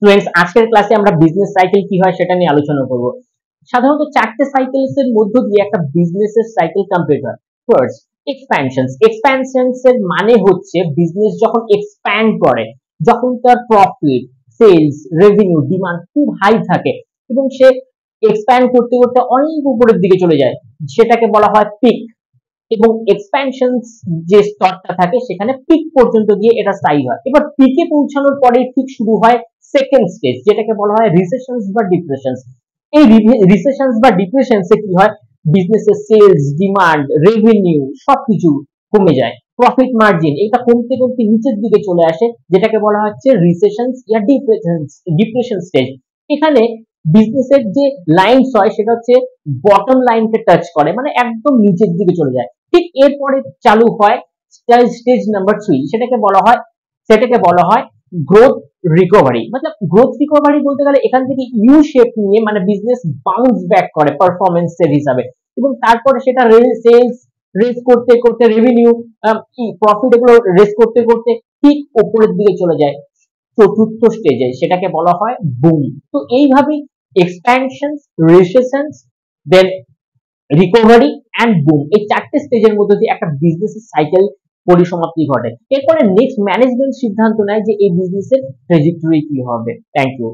Students, আজকের ক্লাসে আমরা বিজনেস সাইকেল কি হয় সেটা নিয়ে আলোচনা করব। সাধারণত চারটে সাইকেলস এর মধ্য দিয়ে একটা বিজনেসের সাইকেল কমপ্লিট হয়। ফার্স্ট, এক্সপ্যানশনস। এক্সপ্যানশনস এর মানে হচ্ছে বিজনেস যখন এক্সপ্যান্ড করে, যখন তার প্রফিট, সেলস, রেভিনিউ, ডিমান্ড খুব হাই থাকে এবং সে এক্সপ্যান্ড করতে করতে অনেক উপরের দিকে চলে যায়, সেটাকে বলা হয় পিক। এবং এক্সপ্যানশনস যে স্তরটা থাকে সেখানে পিক পর্যন্ত গিয়ে এটা স্থায়ী হয়। এবার পিকে পৌঁছানোর পরে ঠিক শুরু হয় সেকেন্ড স্টেজ, যেটাকে বলা হয় রিসেশনস বা ডিপ্রেশনস। এই রিসেশনস বা ডিপ্রেশনস এ কি হয়, বিজনেসের সেলস, ডিমান্ড, রেভিনিউ সবকিছু কমে যায়, প্রফিট মার্জিন এটা কমতে কমতে নিচের দিকে চলে আসে, যেটাকে বলা হচ্ছে রিসেশনস বা ডিপ্রেশন স্টেজ। এখানে বিজনেসের যে লাইনস হয় সেটা হচ্ছে বটম লাইনকে টাচ করে, মানে একদম নিচের দিকে চলে যায়। ঠিক এরপরে চালু হয় স্টেজ নাম্বার 3, সেটাকে বলা হয় গ্রোথ রিকভারি। মানে গ্রোথ রিকভারি বলতে গেলে এখান থেকে ইউ শেপ নিয়ে মানে বিজনেস বাউন্স ব্যাক করে পারফরম্যান্সের হিসাবে, এবং তারপরে সেটা সেলস রেজ করতে করতে, রেভিনিউ, প্রফিট এগুলো রেজ করতে করতে ঠিক উপরের দিকে চলে যায় চতুর্থ স্টেজে, সেটাকে বলা হয় বুম। তো এইভাবেই expansion, recession, then recovery and boom, এই চারটে স্টেজের মধ্যে দিয়ে একটা বিজনেস সাইকেল পরিসমাপ্তি ঘটে। এরপরে নেক্সট ম্যানেজমেন্ট সিদ্ধান্ত নেয় যে এই বিজনেসের ট্রেজেক্টরি কি হবে। Thank you.